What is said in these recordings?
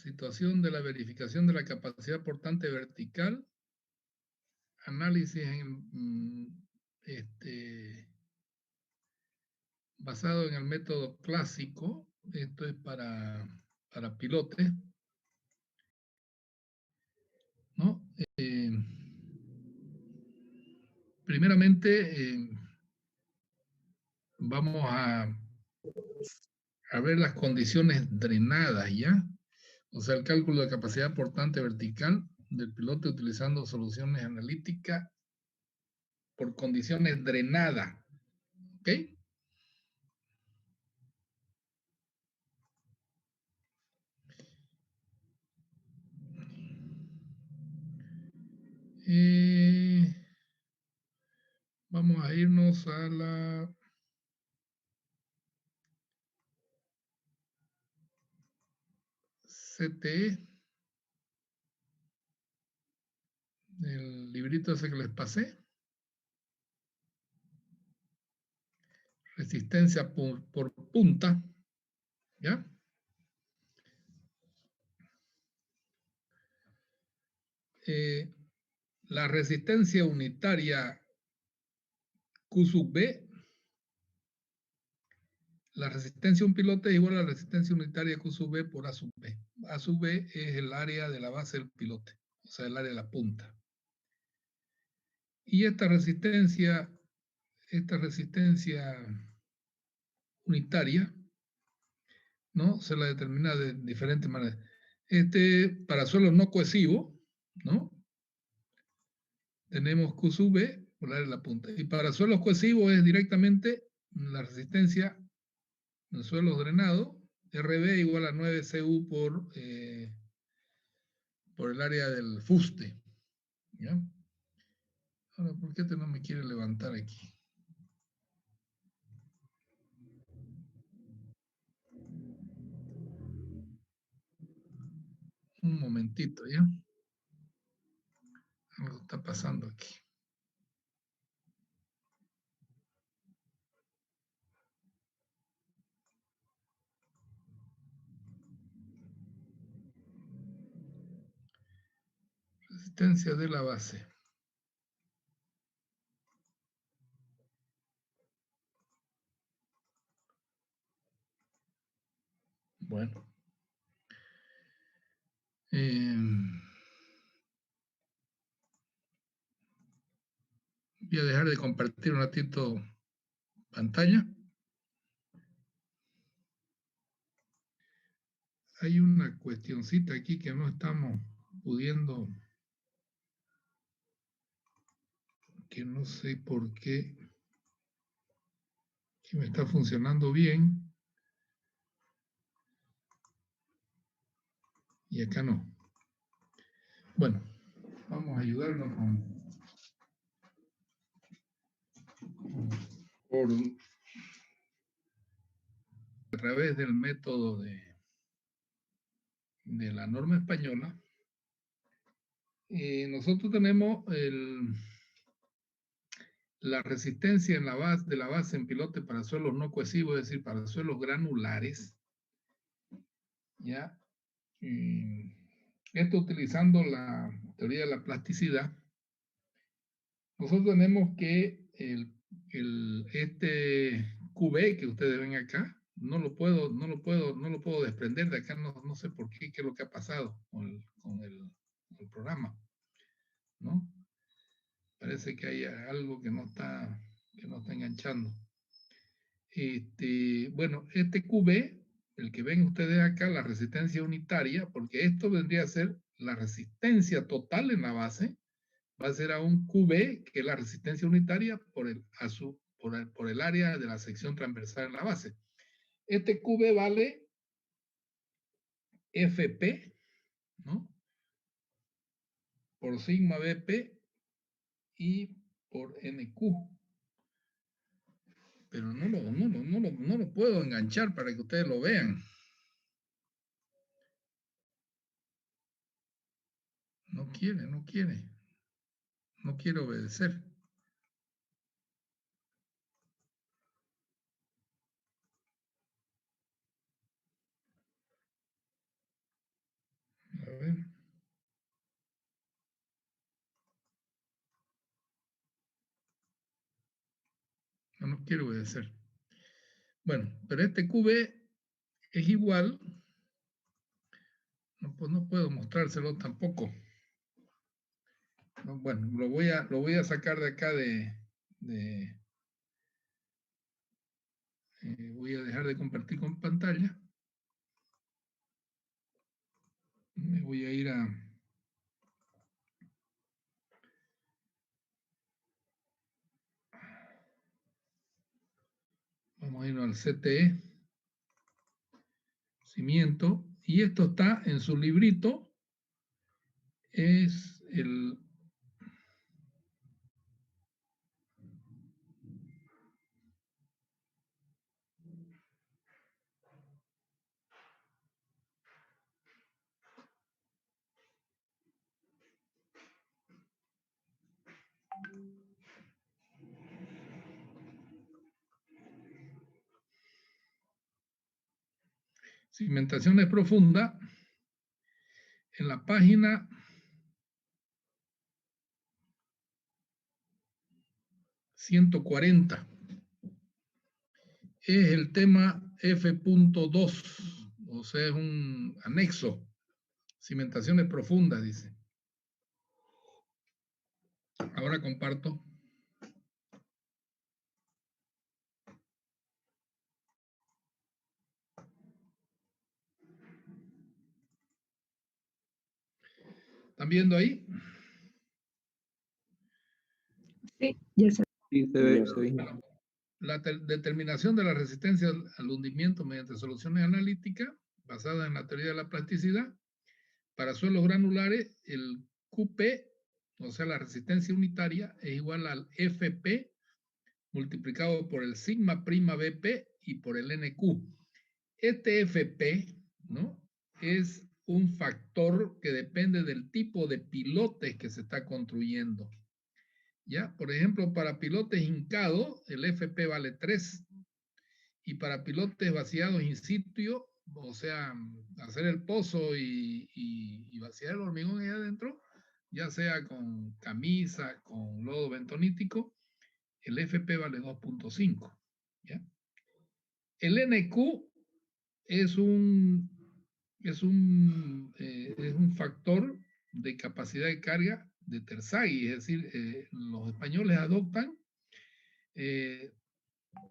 situación de la verificación de la capacidad portante vertical, análisis basado en el método clásico. Esto es para pilotes, ¿no? Primeramente, vamos a ver las condiciones drenadas, ¿ya? O sea, el cálculo de capacidad portante vertical del pilote utilizando soluciones analíticas por condiciones drenadas, ¿ok? Vamos a irnos a la CTE, el librito ese que les pasé. Resistencia por punta, ¿ya? La resistencia unitaria Q sub B, la resistencia de un pilote es igual a la resistencia unitaria Q sub B por A sub B. A sub B es el área de la base del pilote, o sea, el área de la punta. Y esta resistencia unitaria, ¿no? Se la determina de diferentes maneras. Para suelos no cohesivos, ¿no? Tenemos Q sub B por el área de la punta. Y para suelos cohesivos es directamente la resistencia en suelos drenados, RB igual a 9 CU por el área del fuste. ¿Ya? Ahora, ¿por qué no me quiere levantar aquí? Un momentito, ¿ya? Algo está pasando aquí. Resistencia de la base. Bueno. Voy a dejar de compartir un ratito pantalla. Hay una cuestioncita aquí que no estamos pudiendo, que no sé por qué, que me está funcionando bien y acá no. Bueno, vamos a ayudarnos a través del método de la norma española. Nosotros tenemos la resistencia en la base, de la base en pilote para suelos no cohesivos, es decir, para suelos granulares, ¿ya? Esto utilizando la teoría de la plasticidad. Nosotros tenemos que este QB que ustedes ven acá, no lo puedo desprender de acá, no sé por qué es lo que ha pasado con el programa, ¿no? Parece que hay algo que no está enganchando. Bueno, este QB, el que ven ustedes acá, la resistencia unitaria, porque esto vendría a ser la resistencia total en la base, va a ser a un QB, que es la resistencia unitaria por el área de la sección transversal en la base. Este QB vale FP, ¿no? Por sigma BP y por NQ. Pero no lo puedo enganchar para que ustedes lo vean. No quiere obedecer. ver. No quiero obedecer. Bueno, pero este QB es igual. No, pues no puedo mostrárselo tampoco. No, bueno, lo voy a sacar de acá voy a dejar de compartir con pantalla. Me voy a ir a... Vamos a irnos al CTE. Cimiento. Y esto está en su librito. Es el... Cimentaciones profundas. En la página 140 es el tema F.2, o sea, es un anexo. Cimentaciones profundas, dice. Ahora comparto. ¿Están viendo ahí? Sí, ya se ve. Bueno, la determinación de la resistencia al hundimiento mediante soluciones analíticas basadas en la teoría de la plasticidad. Para suelos granulares, el QP, o sea, la resistencia unitaria, es igual al FP multiplicado por el sigma prima BP y por el NQ. Este FP, ¿no?, es un factor que depende del tipo de pilotes que se está construyendo. ¿Ya? Por ejemplo, para pilotes hincados, el FP vale 3. Y para pilotes vaciados in situ, o sea, hacer el pozo y vaciar el hormigón ahí adentro, ya sea con camisa, con lodo bentonítico, el FP vale 2.5. ¿Ya? El NQ es un factor de capacidad de carga de Terzaghi, es decir, los españoles adoptan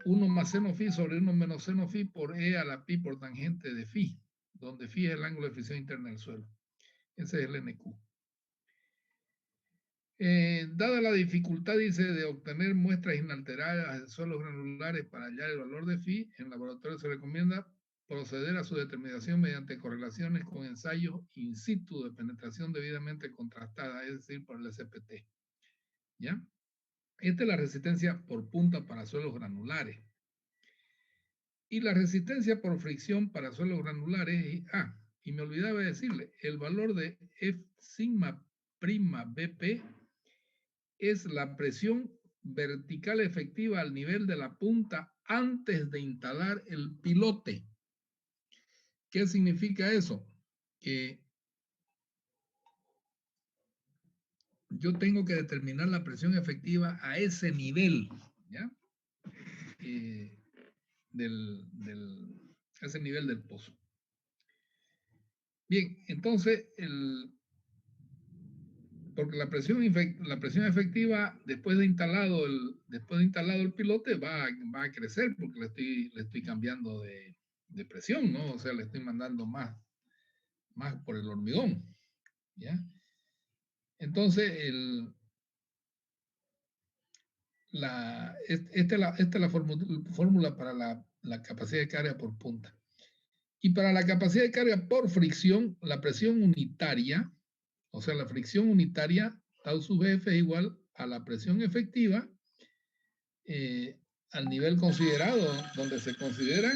1 más seno phi sobre 1 menos seno phi por E a la pi por tangente de phi, donde phi es el ángulo de fricción interna del suelo. Ese es el NQ. Dada la dificultad, dice, de obtener muestras inalteradas de suelos granulares para hallar el valor de phi, en laboratorio se recomienda proceder a su determinación mediante correlaciones con ensayos in situ de penetración debidamente contrastada, es decir, por el SPT. ¿Ya? Esta es la resistencia por punta para suelos granulares. Y la resistencia por fricción para suelos granulares, y me olvidaba decirle, el valor de F sigma prima BP es la presión vertical efectiva al nivel de la punta antes de instalar el pilote. ¿Qué significa eso? Que yo tengo que determinar la presión efectiva a ese nivel, ¿ya? A ese nivel del pozo. Bien, entonces, porque la presión efectiva después de instalado el pilote va a crecer porque le estoy cambiando de presión, ¿no? O sea, le estoy mandando más por el hormigón, ¿ya? Entonces, esta es la fórmula para la capacidad de carga por punta. Y para la capacidad de carga por fricción, la presión unitaria, o sea, la fricción unitaria, tau sub F es igual a la presión efectiva al nivel considerado, donde se considera,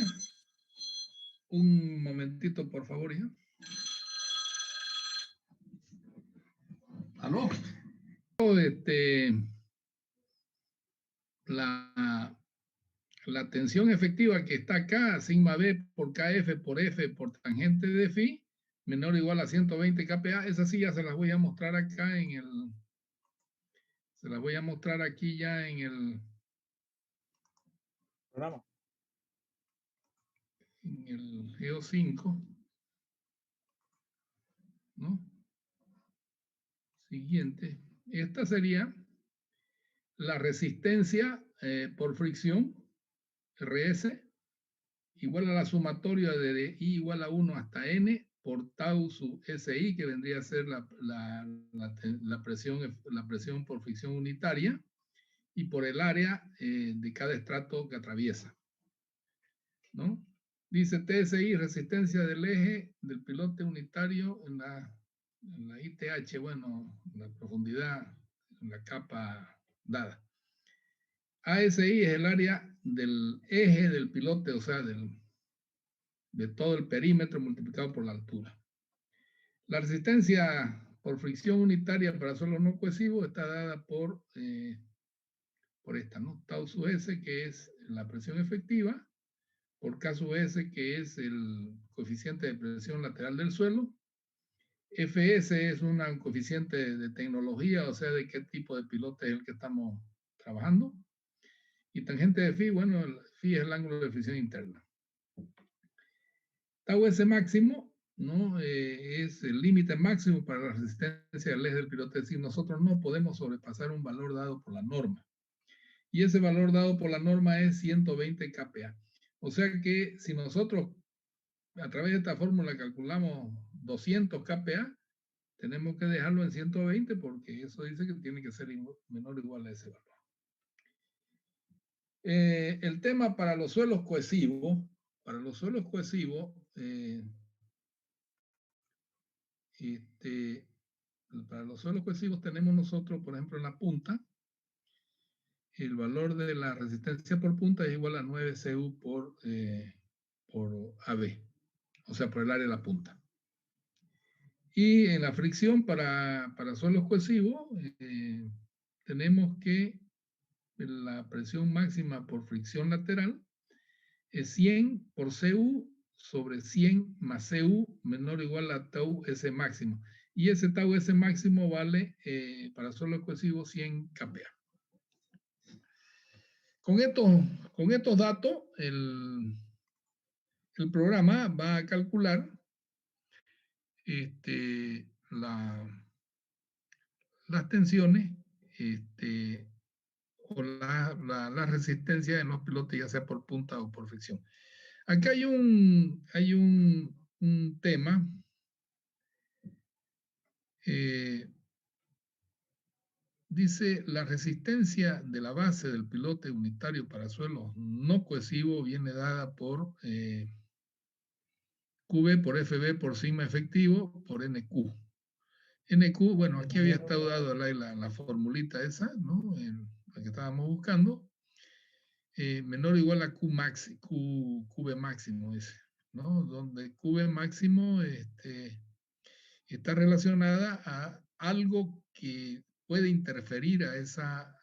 un momentito por favor, ya. ¿Aló? La tensión efectiva que está acá, sigma B por KF por F por tangente de phi, menor o igual a 120 kPa. Esas sí ya se las voy a mostrar acá en el... Se las voy a mostrar aquí ya en el programa. En el GEO5, ¿no? Siguiente. Esta sería la resistencia por fricción, RS, igual a la sumatoria de I igual a 1 hasta N por tau sub SI, que vendría a ser la presión por fricción unitaria, y por el área de cada estrato que atraviesa, ¿no? Dice TSI, resistencia del eje del pilote unitario en la ITH, bueno, la profundidad, en la capa dada. ASI es el área del eje del pilote, o sea, de todo el perímetro multiplicado por la altura. La resistencia por fricción unitaria para suelos no cohesivos está dada por esta, ¿no? Tau sub S, que es la presión efectiva, por K sub S, que es el coeficiente de presión lateral del suelo. FS es un coeficiente de tecnología, o sea, de qué tipo de pilote es el que estamos trabajando. Y tangente de phi, bueno, el phi es el ángulo de fricción interna. Tau S máximo, ¿no? Es el límite máximo para la resistencia del eje del pilote, es decir, nosotros no podemos sobrepasar un valor dado por la norma. Y ese valor dado por la norma es 120 kPa. O sea que si nosotros a través de esta fórmula calculamos 200 kPa, tenemos que dejarlo en 120 porque eso dice que tiene que ser menor o igual a ese valor. El tema para los suelos cohesivos, para los suelos cohesivos, para los suelos cohesivos tenemos nosotros, por ejemplo, en la punta, el valor de la resistencia por punta es igual a 9 Cu por AB, o sea, por el área de la punta. Y en la fricción para suelos cohesivos, tenemos que la presión máxima por fricción lateral es 100 por Cu sobre 100 más Cu menor o igual a tau S máximo. Y ese tau S máximo vale para suelos cohesivos 100 kPa. Con estos datos, el programa va a calcular las tensiones o la resistencia en los pilotes, ya sea por punta o por fricción. Acá hay un tema dice la resistencia de la base del pilote unitario para suelos no cohesivos viene dada por QB por FB por sigma efectivo por NQ. NQ, bueno, aquí había estado dado la formulita esa, ¿no? La que estábamos buscando. Menor o igual a QB máximo ese, ¿no? Donde QB máximo está relacionada a algo que puede interferir a esa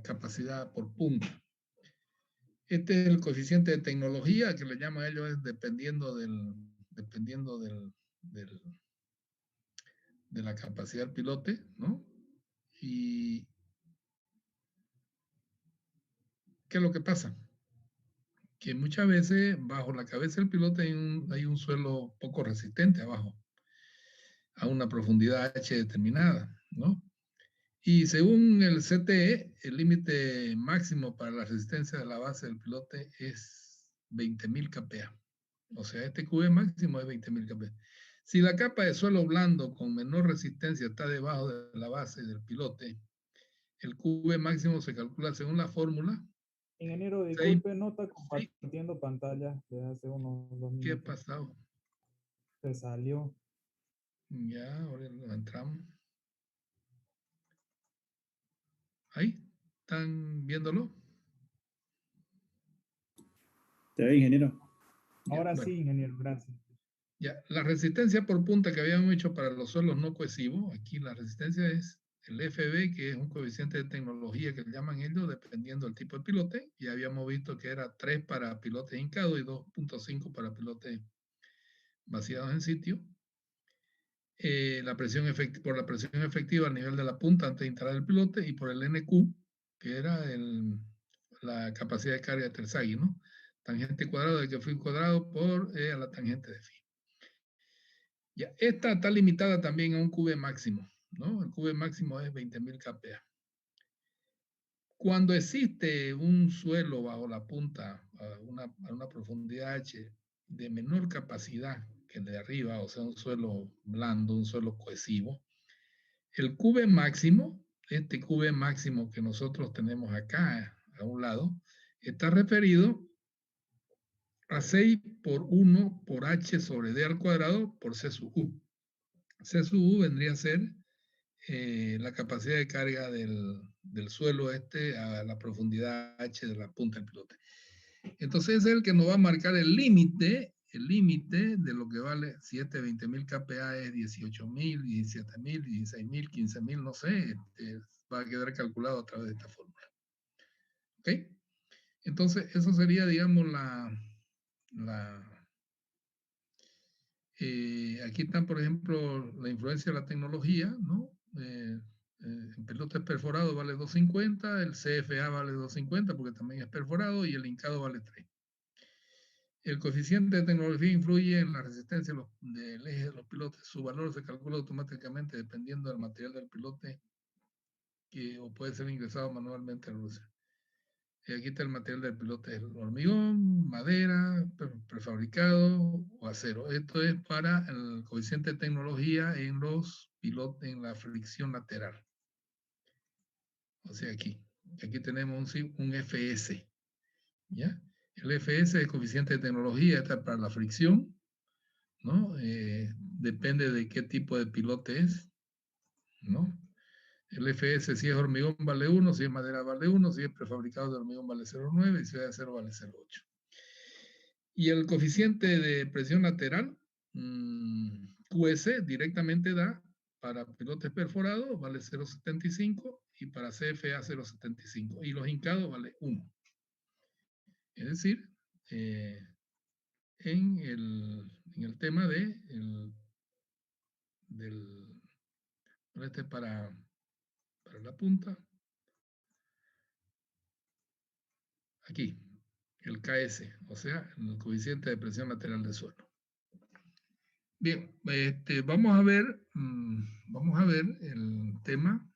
capacidad por punta. Este es el coeficiente de tecnología que le llaman a ellos, es dependiendo de la capacidad del pilote, ¿no? Y ¿qué es lo que pasa? Que muchas veces bajo la cabeza del pilote hay un suelo poco resistente abajo, a una profundidad H determinada, ¿no? Y según el CTE, el límite máximo para la resistencia de la base del pilote es 20.000 kPa. O sea, este QB máximo es 20.000 kPa. Si la capa de suelo blando con menor resistencia está debajo de la base del pilote, el QB máximo se calcula según la fórmula. Ingeniero, disculpe, no está compartiendo pantalla desde hace unos 2 minutos. ¿Qué ha pasado? Se salió. Ya, ahora lo entramos. Ahí, ¿están viéndolo? ¿Te ve, ingeniero? Ahora bueno. sí, ingeniero, gracias. Ya, la resistencia por punta que habíamos hecho para los suelos no cohesivos, aquí la resistencia es el FB, que es un coeficiente de tecnología que le llaman ellos, dependiendo del tipo de pilote. Ya habíamos visto que era 3 para pilotes hincados y 2.5 para pilotes vaciados en sitio. Por la presión efectiva al nivel de la punta antes de instalar el pilote, y por el NQ, que era la capacidad de carga de Terzaghi, ¿no? Tangente cuadrado de que fui cuadrado por a la tangente de phi. Ya, esta está limitada también a un QB máximo, ¿no? El QB máximo es 20.000 kPa. Cuando existe un suelo bajo la punta a una profundidad H de menor capacidad que el de arriba, o sea, un suelo blando, un suelo cohesivo, el QB máximo, este QB máximo que nosotros tenemos acá a un lado, está referido a 6 por 1 por H sobre D al cuadrado por C sub U. C sub U vendría a ser la capacidad de carga del suelo a la profundidad H de la punta del pilote. Entonces es el que nos va a marcar el límite de lo que vale, si 20.000 kPa es 18.000, 17.000, 16.000, 15.000, no sé, va a quedar calculado a través de esta fórmula. ¿Ok? Entonces eso sería, digamos, aquí están, por ejemplo, la influencia de la tecnología, ¿no? En pilotes perforados vale 250, el CFA vale 250 porque también es perforado, y el hincado vale 3. El coeficiente de tecnología influye en la resistencia del eje de los pilotes. Su valor se calcula automáticamente dependiendo del material del pilote o puede ser ingresado manualmente al luce. Aquí está el material del pilote: el hormigón, madera, prefabricado o acero. Esto es para el coeficiente de tecnología en los pilotes, en la fricción lateral. O sea, aquí tenemos un FS, ¿ya? El FS es el coeficiente de tecnología, está para la fricción, ¿no? Depende de qué tipo de pilote es, ¿no? El FS, si es hormigón, vale 1, si es madera, vale 1, si es prefabricado de hormigón, vale 0,9, y si es de acero, vale 0,8. Y el coeficiente de presión lateral, QS, directamente da para pilotes perforados, vale 0,75, y para CFA 0,75, y los hincados vale 1. Es decir, en el tema para la punta, aquí, el KS, o sea, el coeficiente de presión lateral del suelo. Bien, vamos a ver el tema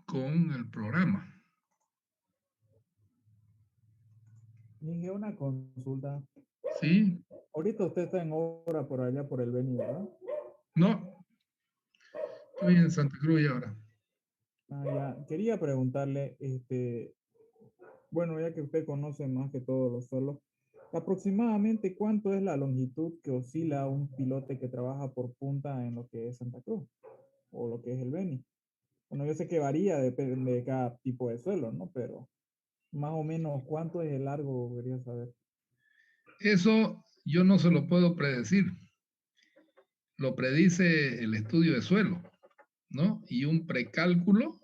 con el programa. Dije una consulta. Sí. Ahorita usted está en obra por allá por el Beni, ¿verdad? No, estoy en Santa Cruz y ahora. Ya. Quería preguntarle, bueno, ya que usted conoce más que todos los suelos, aproximadamente cuánto es la longitud que oscila un pilote que trabaja por punta en lo que es Santa Cruz o lo que es el Beni. Bueno, yo sé que varía, depende de cada tipo de suelo, ¿no? Pero más o menos cuánto es el largo, quería saber. Eso yo no se lo puedo predecir. Lo predice el estudio de suelo, ¿no? Y un precálculo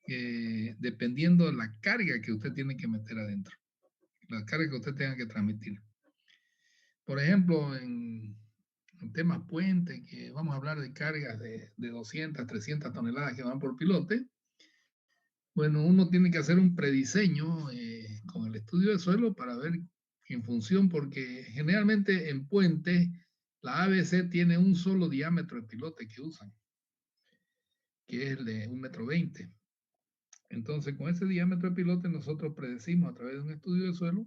dependiendo de la carga que usted tiene que meter adentro, la carga que usted tenga que transmitir. Por ejemplo, en temas puente, que vamos a hablar de cargas de 200, 300 toneladas que van por pilote, bueno, uno tiene que hacer un prediseño con el estudio de suelo para ver en función, porque generalmente en puente la ABC tiene un solo diámetro de pilote que usan, que es el de 1,20 m. Entonces, con ese diámetro de pilote nosotros predecimos a través de un estudio de suelo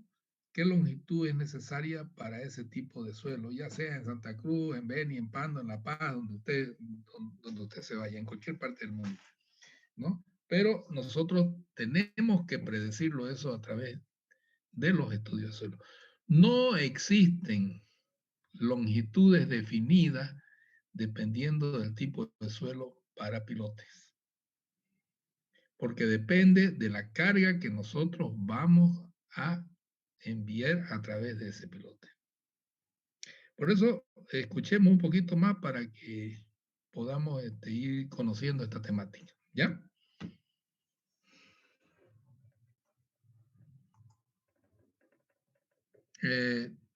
qué longitud es necesaria para ese tipo de suelo, ya sea en Santa Cruz, en Beni, en Pando, en La Paz, donde usted se vaya, en cualquier parte del mundo, ¿no? Pero nosotros tenemos que predecirlo eso a través de los estudios de suelo. No existen longitudes definidas dependiendo del tipo de suelo para pilotes, porque depende de la carga que nosotros vamos a enviar a través de ese pilote. Por eso, escuchemos un poquito más para que podamos ir conociendo esta temática. ¿Ya?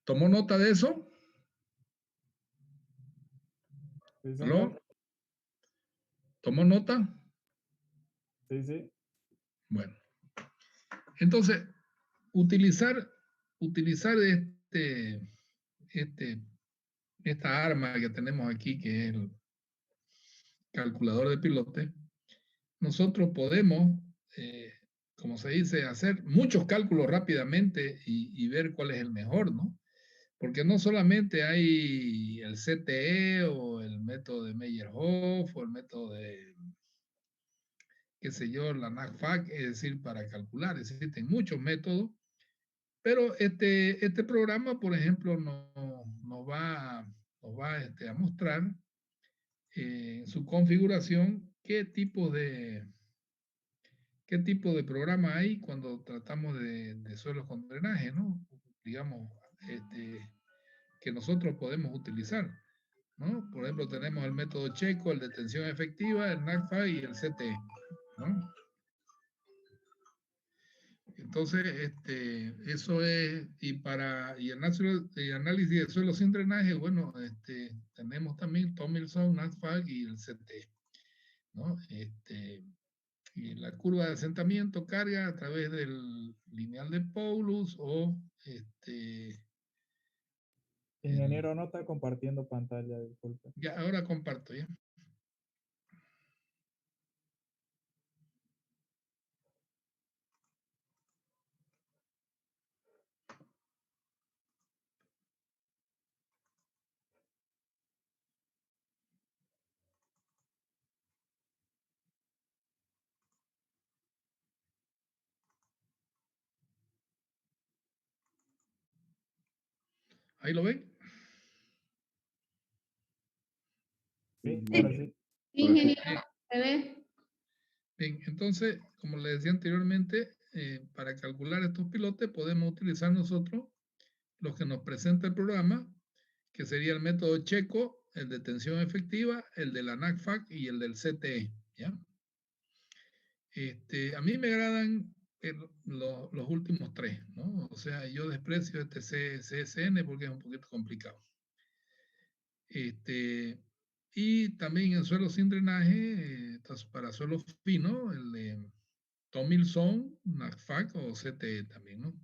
¿Tomó nota de eso? Sí, ¿Aló? señor. ¿Tomó nota? Sí, sí. Bueno. Entonces, utilizar esta arma que tenemos aquí, que es el calculador de pilote, nosotros podemos, como se dice, hacer muchos cálculos rápidamente y ver cuál es el mejor, ¿no? Porque no solamente hay el CTE o el método de Meyerhof o el método de, qué sé yo, la NACFAC, es decir, para calcular, existen muchos métodos, pero este programa, por ejemplo, nos va a mostrar en su configuración qué tipo de programa hay cuando tratamos de suelos con drenaje, ¿no? Digamos, que nosotros podemos utilizar, ¿no? Por ejemplo, tenemos el método checo, el de tensión efectiva, el NACFA y el CT, ¿no? Entonces, eso es, y el análisis de suelo sin drenaje, bueno, tenemos también Tomilson, NACFA y el CT, ¿no? Y la curva de asentamiento carga a través del lineal de Paulus o Ingeniero, no está compartiendo pantalla, disculpe. ya ahora comparto ya. Ahí lo ven. Sí, ahora sí. Sí, ingeniero, se ve. Bien, entonces, como les decía anteriormente, para calcular estos pilotes podemos utilizar nosotros los que nos presenta el programa, que sería el método checo, el de tensión efectiva, el de la NACFAC y el del CTE, ¿ya? A mí me agradan los últimos tres, ¿no? O sea, yo desprecio este CSN porque es un poquito complicado. Y también en suelos sin drenaje, para suelos finos, el de Tomilson, NACFAC o CTE también, ¿no?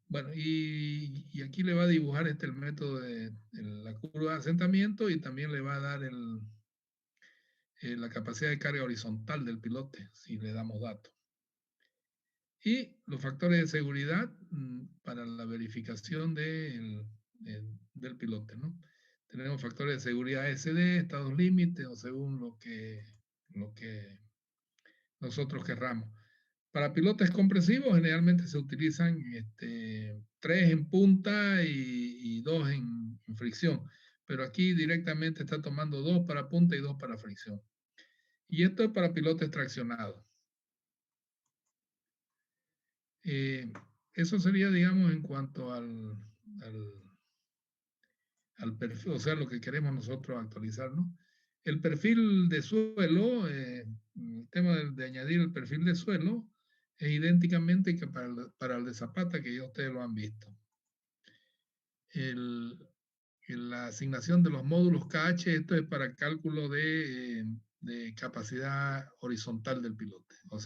Bueno, y aquí le va a dibujar el método de la curva de asentamiento y también le va a dar la capacidad de carga horizontal del pilote, si le damos datos. Y los factores de seguridad para la verificación del pilote, ¿no? Tenemos factores de seguridad SD, estados límites o según lo que nosotros querramos. Para pilotes compresivos generalmente se utilizan 3 en punta y 2 en fricción, pero aquí directamente está tomando 2 para punta y 2 para fricción. Y esto es para pilotes traccionados. Eso sería, digamos, en cuanto al perfil, o sea, lo que queremos nosotros actualizar, ¿no? El perfil de suelo, el tema de añadir el perfil de suelo, es idénticamente que para el de Zapata, que ya ustedes lo han visto. La asignación de los módulos KH, esto es para cálculo de capacidad horizontal del pilote. O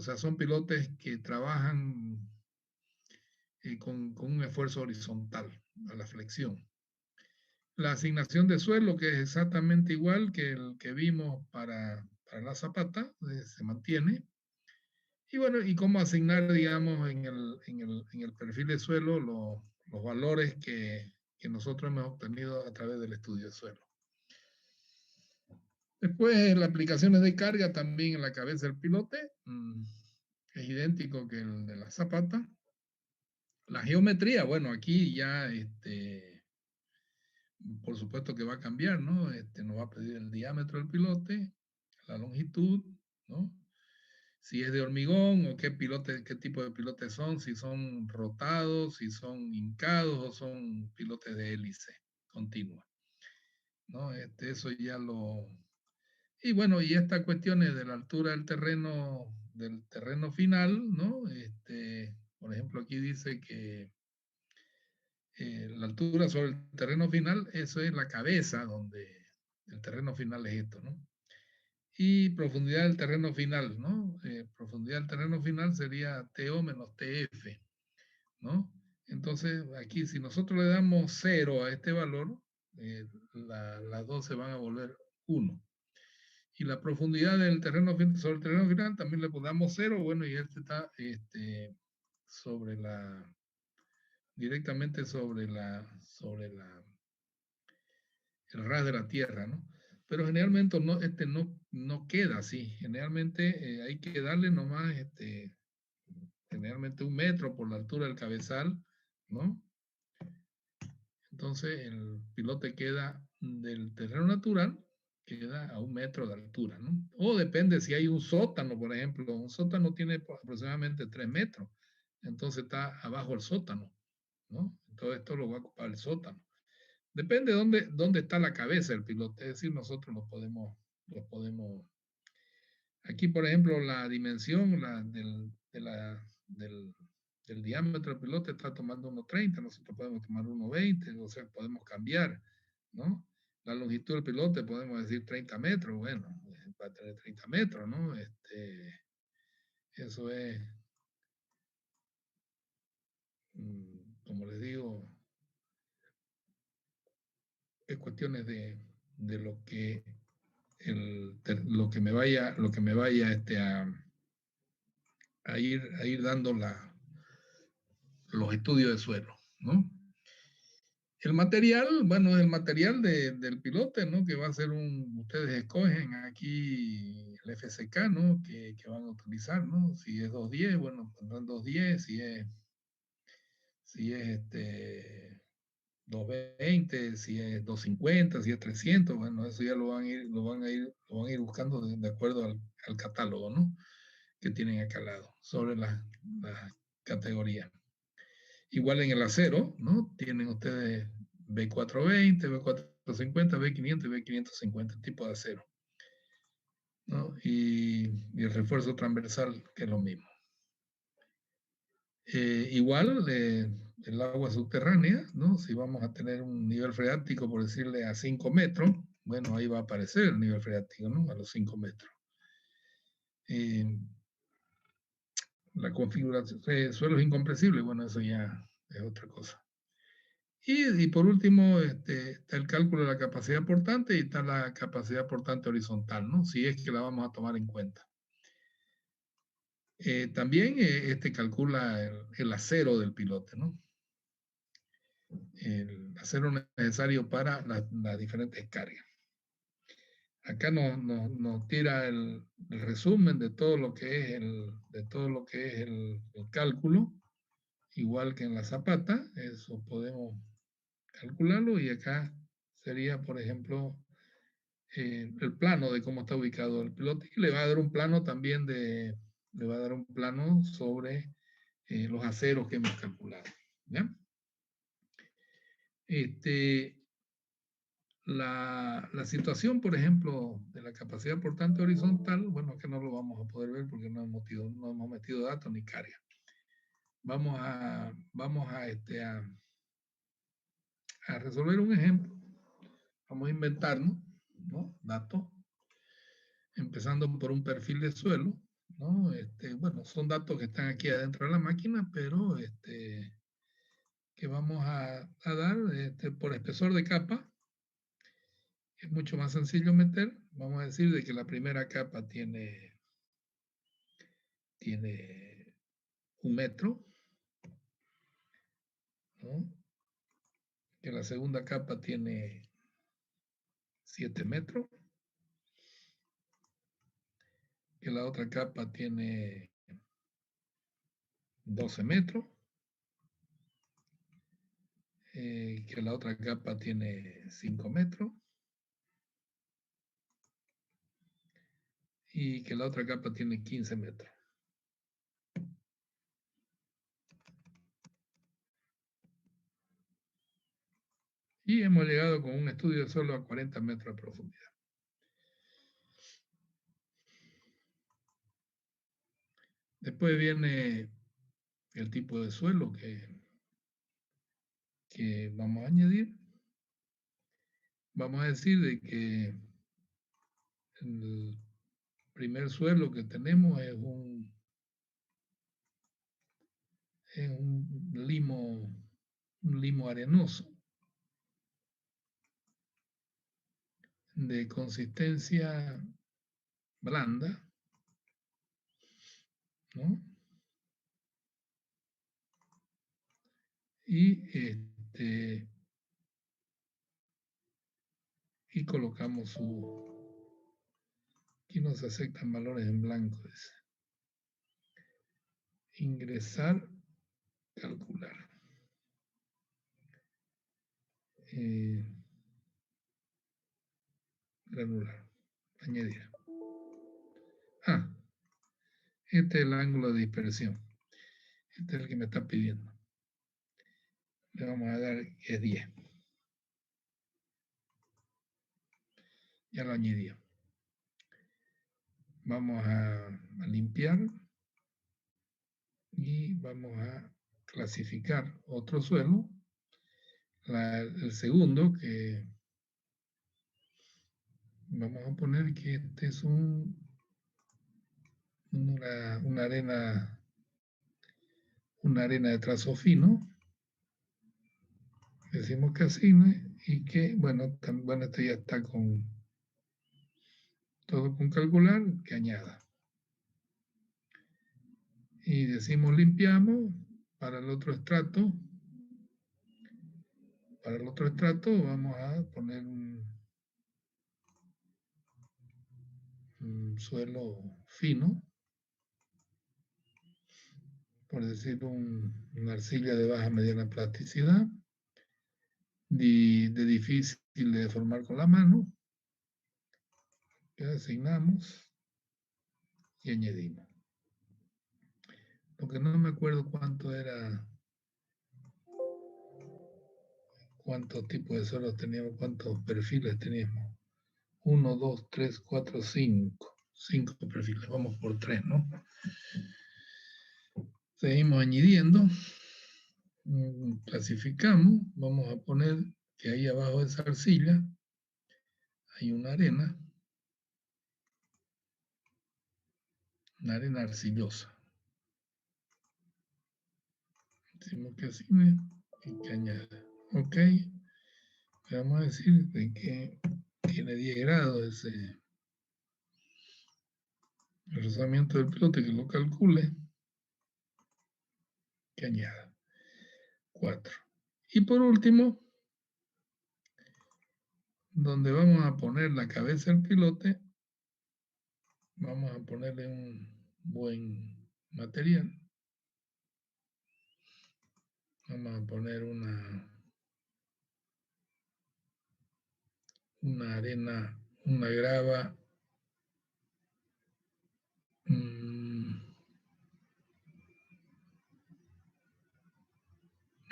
sea, son pilotes que trabajan con un esfuerzo horizontal a la flexión. La asignación de suelo, que es exactamente igual que el que vimos para la Zapata, se mantiene. Y bueno, y cómo asignar, digamos, en el perfil de suelo los valores que nosotros hemos obtenido a través del estudio de suelo. Después, las aplicaciones de carga también en la cabeza del pilote, es idéntico que el de la Zapata. La geometría, bueno, aquí ya, por supuesto que va a cambiar, ¿no? Nos va a pedir el diámetro del pilote, la longitud, ¿no? Si es de hormigón o qué tipo de pilotes son, si son rotados, si son hincados o son pilotes de hélice continua. ¿no? Eso ya lo... Y bueno, y estas cuestiones de la altura del terreno final, ¿no? Por ejemplo, aquí dice que la altura sobre el terreno final, eso es la cabeza donde el terreno final es esto, ¿no? Y profundidad del terreno final, ¿no? Profundidad del terreno final sería TO menos TF, ¿no? Entonces, aquí si nosotros le damos 0 a este valor, las dos se van a volver 1. Y la profundidad del terreno sobre el terreno final también le ponemos 0, bueno, y está sobre directamente sobre el ras de la tierra, ¿no? Pero generalmente no queda así. Generalmente hay que darle nomás generalmente 1 metro por la altura del cabezal, ¿no? Entonces el pilote queda del terreno natural, queda a 1 metro de altura, ¿no? O depende si hay un sótano, por ejemplo. Un sótano tiene aproximadamente 3 metros. Entonces está abajo el sótano, ¿no? Entonces esto lo va a ocupar el sótano. Depende de dónde está la cabeza del pilote. Es decir, nosotros lo podemos. Aquí, por ejemplo, la dimensión del diámetro del pilote está tomando 1,30, nosotros podemos tomar 1,20, o sea, podemos cambiar, ¿no? La longitud del pilote podemos decir 30 metros, bueno, va a tener 30 metros, ¿no? Eso es, como les digo, es cuestiones de lo que me vaya a ir dando los estudios de suelo, ¿no? El material, bueno, el material del pilote, ¿no? Que va a ser ustedes escogen aquí el FCK, ¿no? Que van a utilizar, ¿no? Si es 210, bueno, pondrán 210, si es 220, si es 250, si es 300, bueno, eso ya lo van a ir buscando de acuerdo al catálogo, ¿no? Que tienen acá al lado, sobre la categoría. Igual en el acero, ¿no? Tienen ustedes B420, B450, B500 y B550, tipo de acero, ¿no? Y el refuerzo transversal, que es lo mismo. Igual el agua subterránea, ¿no? Si vamos a tener un nivel freático, por decirle, a 5 metros, bueno, ahí va a aparecer el nivel freático, ¿no? A los 5 metros. La configuración de suelos incompresibles, bueno, eso ya es otra cosa. Y por último, está el cálculo de la capacidad portante y está la capacidad portante horizontal, ¿no? Si es que la vamos a tomar en cuenta. También calcula el acero del pilote, ¿no? El acero necesario para las diferentes cargas. Acá nos tira el resumen de todo lo que es el cálculo, igual que en la zapata, eso podemos calcularlo, y acá sería, por ejemplo, el plano de cómo está ubicado el pilote, y le va a dar un plano también le va a dar un plano sobre los aceros que hemos calculado, ¿ya? La situación, por ejemplo, de la capacidad portante horizontal, bueno, que no lo vamos a poder ver porque no hemos metido datos ni carga. Vamos a resolver un ejemplo. Vamos a inventarnos, ¿no? Datos, empezando por un perfil de suelo, ¿no? Bueno, son datos que están aquí adentro de la máquina, pero que vamos a dar por espesor de capa. Es mucho más sencillo meter. Vamos a decir de que la primera capa tiene 1 metro, ¿no? Que la segunda capa tiene 7 metros, que la otra capa tiene 12 metros, que la otra capa tiene 5 metros, y que la otra capa tiene 15 metros. Y hemos llegado con un estudio solo a 40 metros de profundidad. Después viene el tipo de suelo que vamos a añadir. Vamos a decir de que el primer suelo que tenemos es un limo arenoso de consistencia blanda, ¿no? Y colocamos aquí no se aceptan valores en blanco, dice. Ingresar, calcular. Granular, añadir. Este es el ángulo de dispersión. Este es el que me está pidiendo. Le vamos a dar que es 10. Ya lo añadió. Vamos a limpiar y vamos a clasificar otro suelo. El segundo, que vamos a poner que este es una arena de trazo fino. Decimos que asigne y que, bueno, este ya está con todo con calcular, que añada. Y decimos limpiamos para el otro estrato. Para el otro estrato vamos a poner un suelo fino, por decir una arcilla de baja mediana plasticidad, de difícil de formar con la mano, que asignamos y añadimos. Lo que no me acuerdo cuántos tipos de suelos teníamos, cuántos perfiles teníamos. 1, 2, 3, 4, 5. 5 perfiles, vamos por 3, ¿no? Seguimos añadiendo, clasificamos, vamos a poner que ahí abajo de esa arcilla hay una arena arcillosa. Decimos que asigne y que añada. Ok, le vamos a decir de que tiene 10 grados ese el rozamiento del pilote, que lo calcule, que añada 4. Y por último, donde vamos a poner la cabeza del pilote, vamos a ponerle un buen material. Vamos a poner una arena, una grava.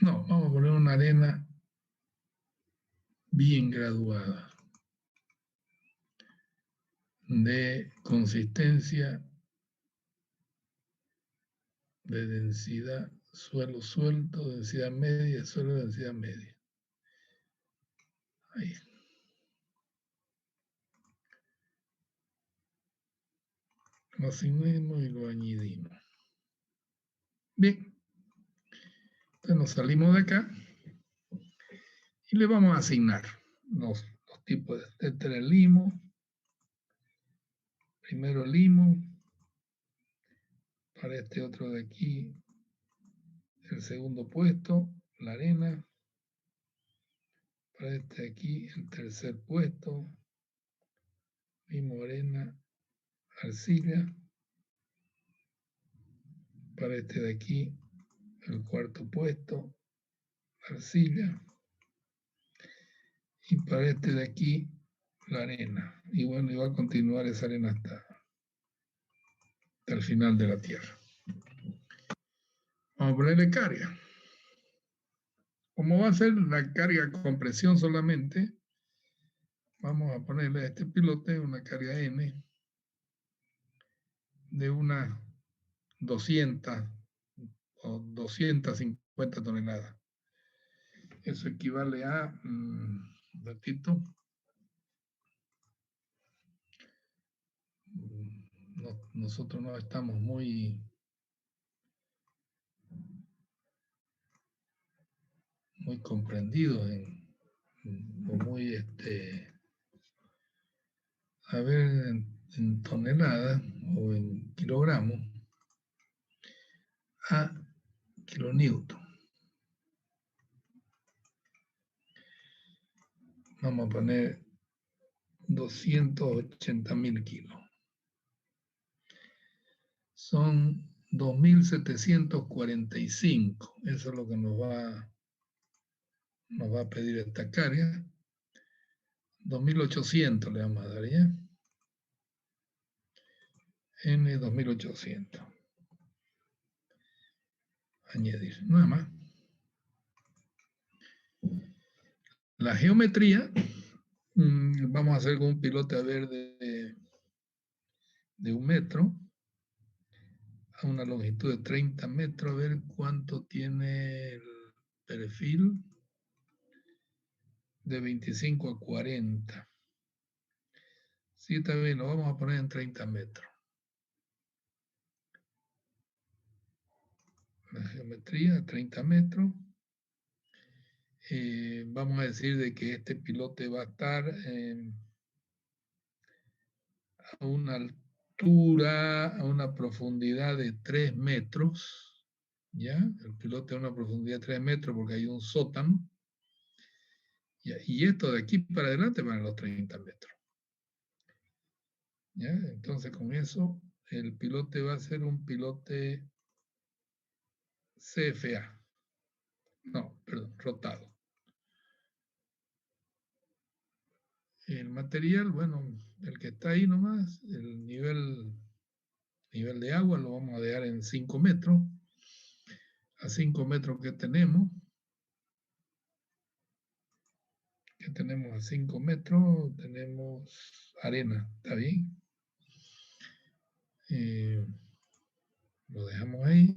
No, vamos a poner una arena bien graduada, de consistencia, de densidad, suelo suelto, densidad media, suelo de densidad media. Ahí. Lo asignamos y lo añadimos. Bien. Entonces nos salimos de acá y le vamos a asignar los tipos de tres limos. Primero limo, para este otro de aquí, el segundo puesto, la arena, para este de aquí, el tercer puesto, limo, arena, arcilla, para este de aquí, el cuarto puesto, arcilla, y para este de aquí, la arena. Y bueno, y va a continuar esa arena hasta el final de la Tierra. Vamos a ponerle carga. Como va a ser la carga con presión solamente, vamos a ponerle a este pilote una carga M de unas 200 o 250 toneladas. Eso equivale a, un ratito, nosotros no estamos muy comprendidos o muy, a ver, en toneladas o en kilogramos a kilonewton. Vamos a poner 280.000 kilos. Son 2.745. Eso es lo que nos va a pedir esta carga. 2.800 le vamos a dar, ¿ya? M 2.800. Añadir, nada más. La geometría, vamos a hacer con un pilote a ver de 1 metro a una longitud de 30 metros, a ver cuánto tiene el perfil de 25 a 40. Sí, está bien, lo vamos a poner en 30 metros. La geometría, 30 metros. Vamos a decir de que este pilote va a estar a una altura, a una profundidad de 3 metros. ¿Ya? El pilote a una profundidad de 3 metros porque hay un sótano. ¿Ya? Y esto de aquí para adelante van a los 30 metros. ¿Ya? Entonces con eso el pilote va a ser un pilote CFA. No, perdón, rotado. El material, bueno, el que está ahí nomás, el nivel de agua lo vamos a dejar en 5 metros. A 5 metros que tenemos a 5 metros, tenemos arena, ¿está bien? Lo dejamos ahí.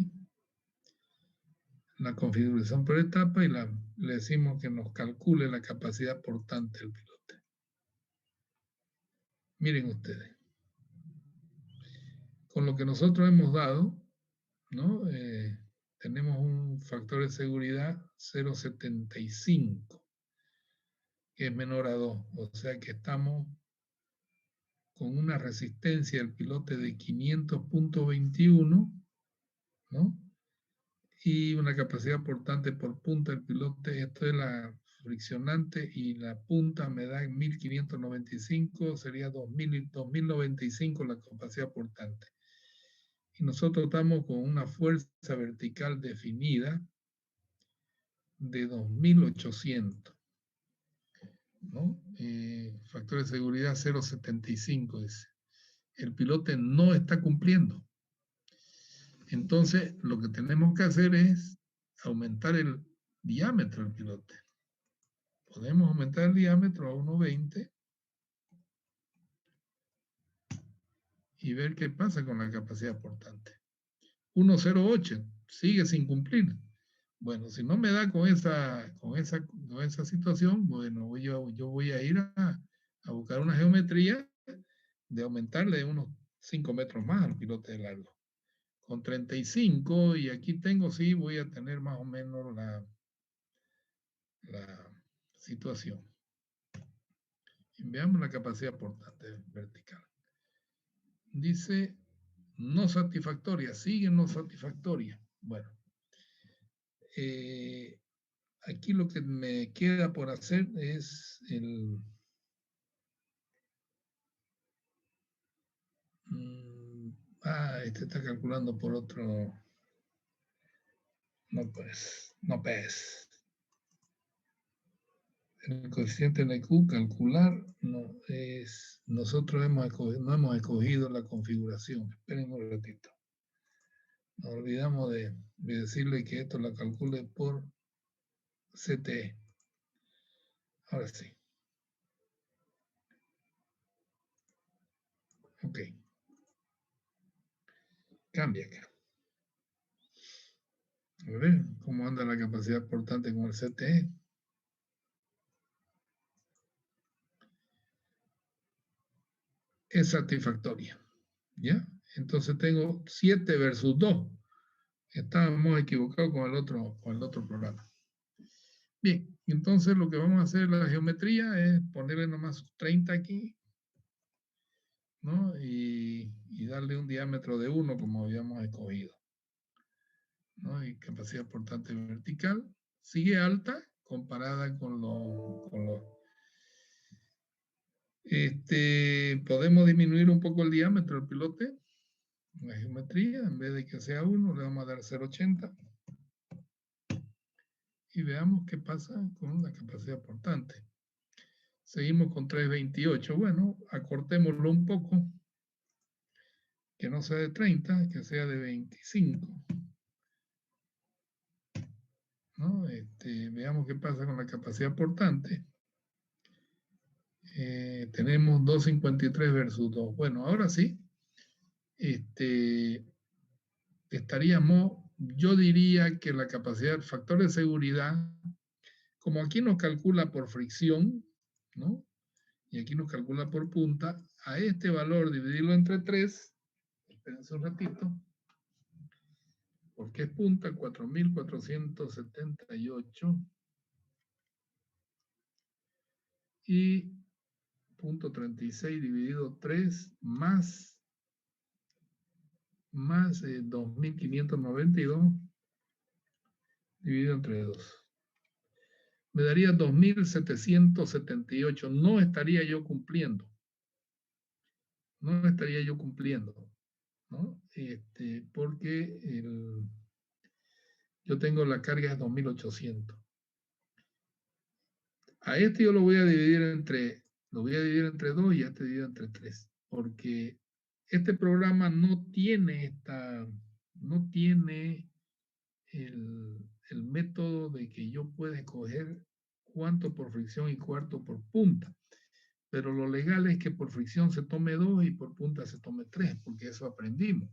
La configuración por etapa y le decimos que nos calcule la capacidad portante del pilote. Miren ustedes. Con lo que nosotros hemos dado, ¿no? Tenemos un factor de seguridad 0.75, que es menor a 2. O sea que estamos con una resistencia del pilote de 500.21, ¿no? Y una capacidad portante por punta del pilote, esto es la friccionante y la punta me da 1.595, sería 2.095 la capacidad portante. Y nosotros estamos con una fuerza vertical definida de 2.800, ¿no? Factor de seguridad 0.75 dice. El pilote no está cumpliendo. Entonces, lo que tenemos que hacer es aumentar el diámetro del pilote. Podemos aumentar el diámetro a 1.20 y ver qué pasa con la capacidad portante. 1.08 sigue sin cumplir. Bueno, si no me da con esa situación, bueno, yo voy a ir a buscar una geometría de aumentarle unos 5 metros más al pilote de largo. Con 35, y aquí tengo, sí, voy a tener más o menos la situación. Y veamos la capacidad portante vertical. Dice no satisfactoria, sigue no satisfactoria. Bueno, aquí lo que me queda por hacer es este está calculando por otro. No pues. El coeficiente de IQ, calcular, no es. Nosotros no hemos escogido la configuración. Esperen un ratito. Nos olvidamos de decirle que esto la calcule por CTE. Ahora sí. Ok. Cambia acá. A ver cómo anda la capacidad portante con el CTE. Es satisfactoria. ¿Ya? Entonces tengo 7 versus 2. Estábamos equivocados con el otro programa. Bien, entonces lo que vamos a hacer en la geometría es ponerle nomás 30 aquí, ¿no? Y darle un diámetro de 1 como habíamos escogido, ¿no? Y capacidad portante vertical sigue alta comparada con los podemos disminuir un poco el diámetro del pilote en la geometría. En vez de que sea 1, le vamos a dar 0,80 y veamos qué pasa con la capacidad portante. Seguimos con 3,28. Bueno, acortémoslo un poco, que no sea de 30, que sea de 25. ¿No? Veamos qué pasa con la capacidad portante. Tenemos 2,53 versus 2. Bueno, ahora sí, estaríamos, yo diría que la capacidad, el factor de seguridad, como aquí nos calcula por fricción, ¿no? Y aquí nos calcula por punta, a este valor dividirlo entre 3, espérense un ratito, porque es punta 4,478 y punto 36 dividido 3 más 2,592 dividido entre 2. Me daría 2,778. No estaría yo cumpliendo. No estaría yo cumpliendo, ¿no? Porque yo tengo la carga de 2,800. A este yo lo voy a dividir entre 2 y a este dividido entre 3. Porque este programa no tiene el método de que yo pueda escoger cuánto por fricción y cuánto por punta. Pero lo legal es que por fricción se tome 2 y por punta se tome 3, porque eso aprendimos.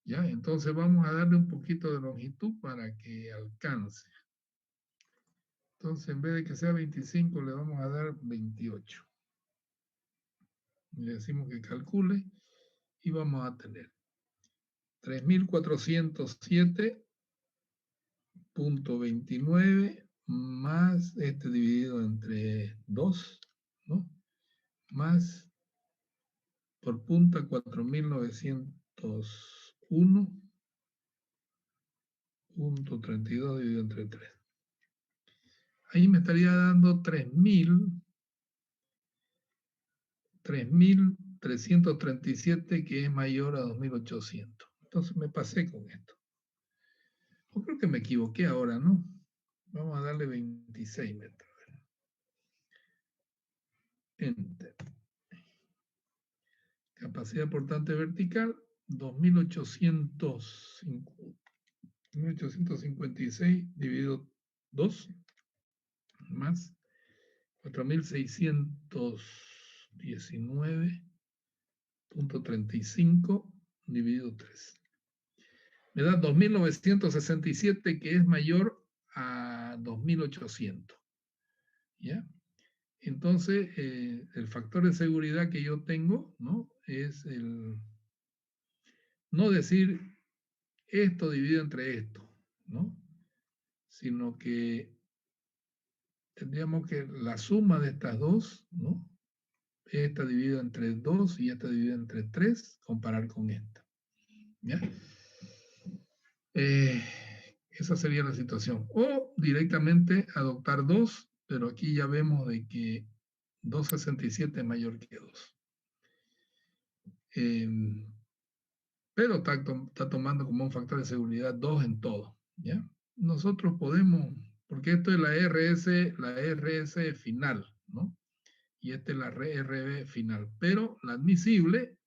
¿Ya? Entonces vamos a darle un poquito de longitud para que alcance. Entonces en vez de que sea 25 le vamos a dar 28. Le decimos que calcule y vamos a tener 3,407.29 más dividido entre 2, ¿no? Más por punta 4,901.32 dividido entre 3. Ahí me estaría dando 3,337, que es mayor a 2,800. Entonces me pasé con esto. Yo creo que me equivoqué ahora, ¿no? Vamos a darle 26 metros. Enter. Capacidad portante vertical, 2,856 dividido 2 más 4,619.35 dividido 3. Me da 2,967, que es mayor a 2,800. ¿Ya? Entonces, el factor de seguridad que yo tengo, ¿no? Es no decir esto dividido entre esto, ¿no? Sino que tendríamos que la suma de estas dos, ¿no? Esta dividida entre 2 y esta dividida entre 3, comparar con esta. ¿Ya? Esa sería la situación. O directamente adoptar 2, pero aquí ya vemos de que 2,67 es mayor que 2. Pero está tomando como un factor de seguridad 2 en todo. ¿Ya? Nosotros podemos, porque esto es la RS final, ¿no? Y esta es la RB final. Pero la admisible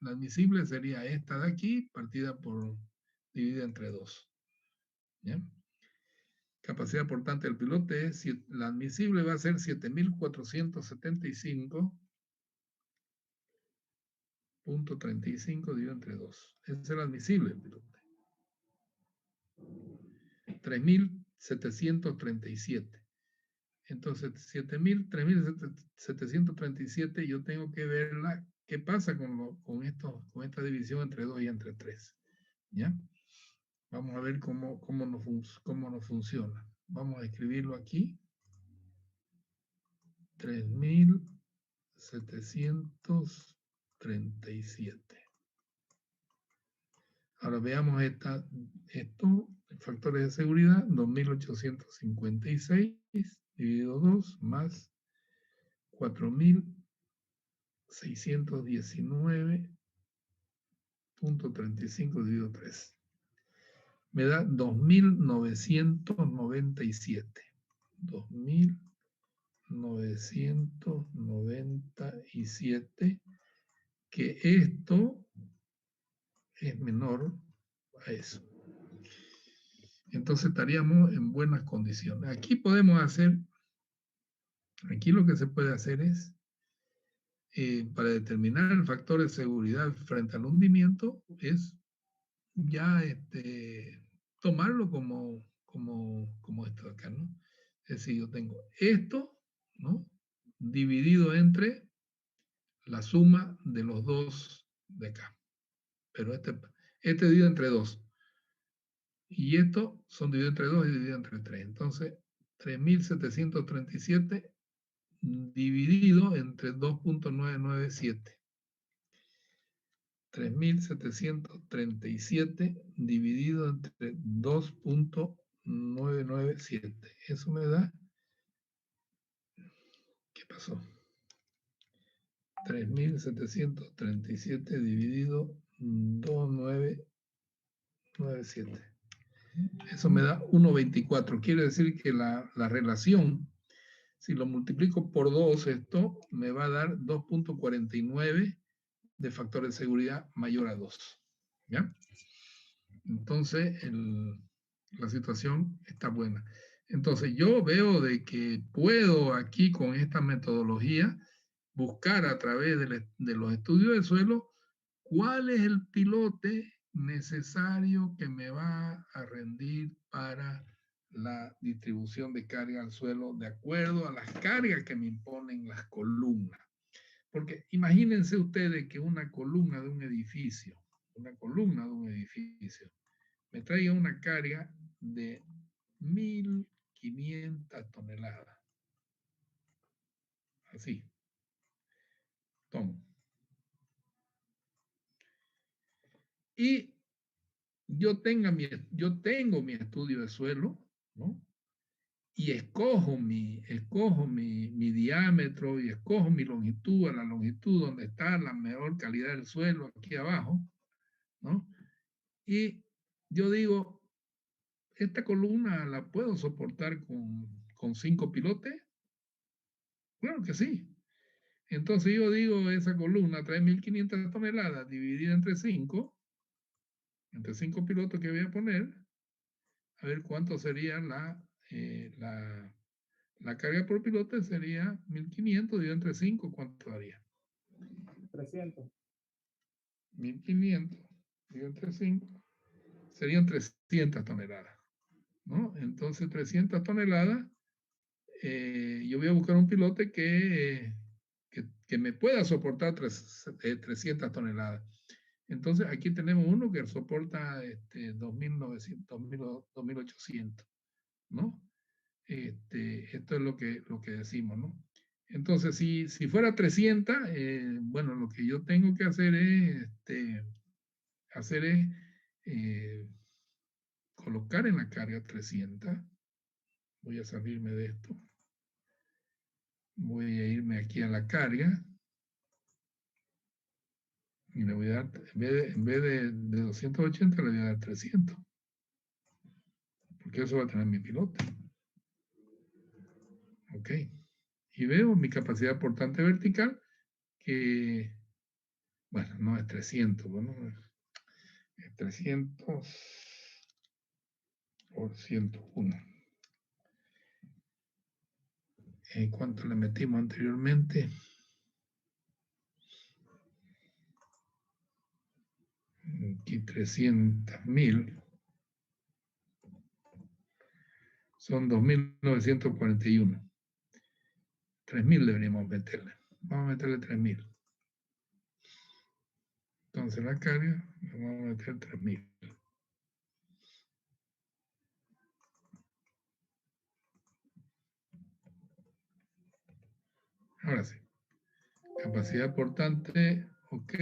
sería esta de aquí, partida por dividida entre 2. ¿Ya? capacidad portante del pilote es, la admisible va a ser 7.475.35 dividido entre 2. Ese es el admisible del pilote. 3.737. Entonces, 3.737, yo tengo que verla, qué pasa con esta división entre 2 y entre 3. ¿Ya? Vamos a ver cómo nos funciona. Vamos a escribirlo aquí. 3.737. Ahora veamos esto, factores de seguridad, 2.856 dividido 2 más 4.619.35 dividido 3. Me da 2.997. 2.997, que esto es menor a eso. Entonces estaríamos en buenas condiciones. Aquí lo que se puede hacer es, para determinar el factor de seguridad frente al hundimiento, es ya tomarlo como esto de acá, ¿no? Es decir, yo tengo esto, ¿no? Dividido entre la suma de los dos de acá. Pero este dividido entre 2. Y esto son dividido entre 2 y dividido entre 3. Entonces, 3.737 dividido entre 2.997. 3.737 dividido entre 2.997. Eso me da, ¿qué pasó? 3.737 dividido 2.997. Eso me da 1.24. Quiere decir que la relación, si lo multiplico por 2, esto me va a dar 2.49 de factor de seguridad mayor a 2. ¿Ya? Entonces, la situación está buena. Entonces, yo veo de que puedo aquí con esta metodología buscar a través de los estudios de suelo cuál es el pilote necesario que me va a rendir para la distribución de carga al suelo de acuerdo a las cargas que me imponen las columnas. Porque imagínense ustedes que una columna de un edificio, me traiga una carga de 1.500 toneladas. Así. Tomo. Y yo tengo mi estudio de suelo, ¿no? Y escojo mi diámetro y escojo mi longitud, a la longitud donde está la mejor calidad del suelo, aquí abajo, ¿no? Y yo digo, ¿esta columna la puedo soportar con 5 pilotes? Claro que sí. Entonces yo digo, esa columna trae 1.500 toneladas dividida entre 5 pilotos que voy a poner, a ver cuánto sería la carga por piloto, sería 1.500 dividido entre 5, ¿cuánto daría? 300. 1.500 dividido entre 5, serían 300 toneladas, ¿no? Entonces 300 toneladas, yo voy a buscar un pilote que me pueda soportar 300 toneladas. Entonces aquí tenemos uno que soporta 2.900, 2.800, ¿no? Esto es lo que decimos, ¿no? Entonces, si fuera 300, bueno, lo que yo tengo que hacer es, colocar en la carga 300. Voy a salirme de esto. Voy a irme aquí a la carga. Y le voy a dar, en vez de 280, le voy a dar 300. Porque eso va a tener mi piloto. Ok. Y veo mi capacidad portante vertical, que, bueno, no es 300, bueno, es 300 por 101. ¿Cuánto le metimos anteriormente? Aquí 300.000. Son 2.941. 3.000 deberíamos meterle. Vamos a meterle 3.000. Entonces la carga, le vamos a meter 3.000. Ahora sí. Capacidad portante, ok.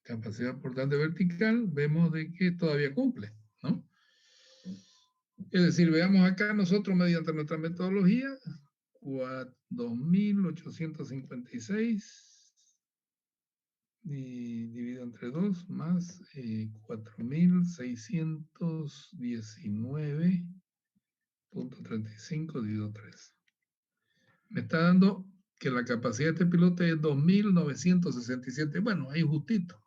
Capacidad portante vertical, vemos de que todavía cumple, ¿no? Es decir, veamos acá nosotros mediante nuestra metodología, 2.856 y dividido entre 2 más 4.619.35 dividido 3. Me está dando que la capacidad de este pilote es 2.967. Bueno, ahí justito,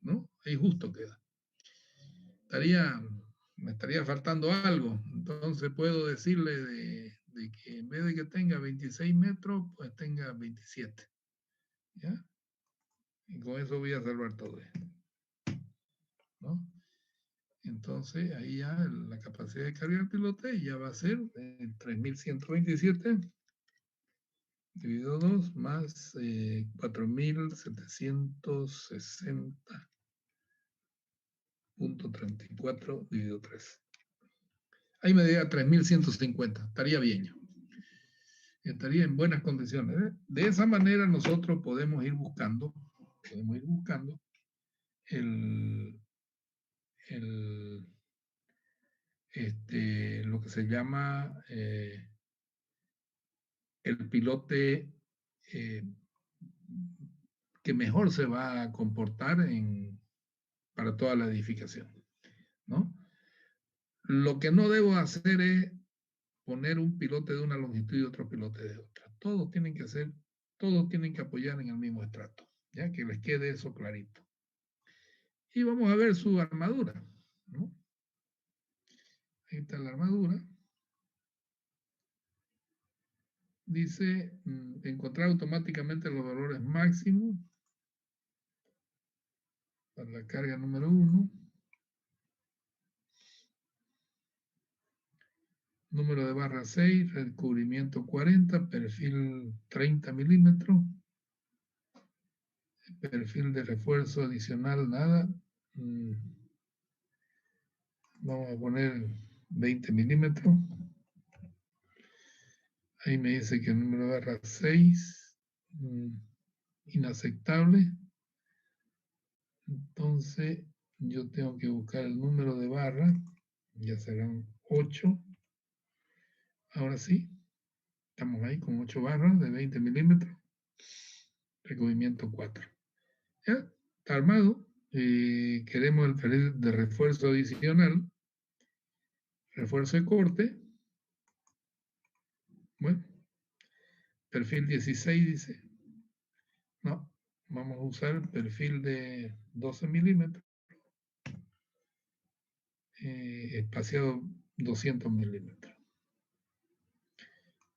¿no? Ahí justo queda. Me estaría faltando algo. Entonces puedo decirle de que en vez de que tenga 26 metros, pues tenga 27. ¿Ya? Y con eso voy a salvar todo esto, ¿no? Entonces ahí ya la capacidad de carga del pilote ya va a ser 3.127 dividido 2 más 4.760.34 dividido 3. Ahí me daría 3.150. Estaría bien. Estaría en buenas condiciones. De esa manera nosotros podemos ir buscando lo que se llama el pilote que mejor se va a comportar para toda la edificación, ¿no? Lo que no debo hacer es poner un pilote de una longitud y otro pilote de otra. Todos tienen que apoyar en el mismo estrato, ya que les quede eso clarito. Y vamos a ver su armadura, ¿no? Ahí está la armadura. Dice encontrar automáticamente los valores máximos para la carga número 1. Número de barra 6, recubrimiento 40, perfil 30 milímetros. Perfil de refuerzo adicional, nada. Vamos a poner 20 milímetros. Ahí me dice que el número de barra 6, inaceptable. Entonces, yo tengo que buscar el número de barra, ya serán 8. Ahora sí, estamos ahí con 8 barras de 20 milímetros. Recubrimiento 4. Ya, está armado. Queremos el perfil de refuerzo adicional. Refuerzo de corte. Bueno, perfil 16 dice. No, vamos a usar el perfil de 12 milímetros. Espaciado 200 milímetros.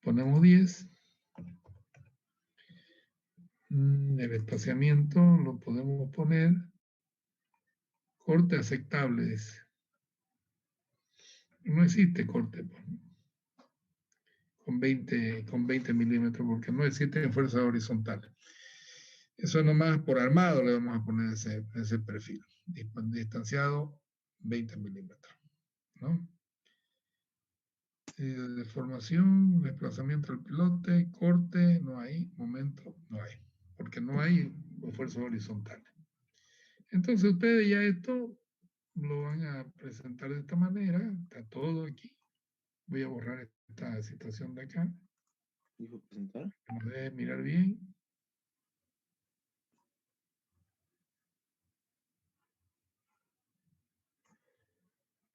Ponemos 10. El espaciamiento lo podemos poner corte aceptable, dice. No existe corte con 20 milímetros porque no existe fuerza horizontal. Eso nomás por armado le vamos a poner ese perfil. Distanciado 20 milímetros, ¿no? Deformación, desplazamiento del pilote, corte, no hay, momento, no hay, porque no hay fuerza horizontal. Entonces ustedes ya esto lo van a presentar de esta manera, está todo aquí. Voy a borrar esta situación de acá. ¿Dijo presentar? Nos debe mirar bien.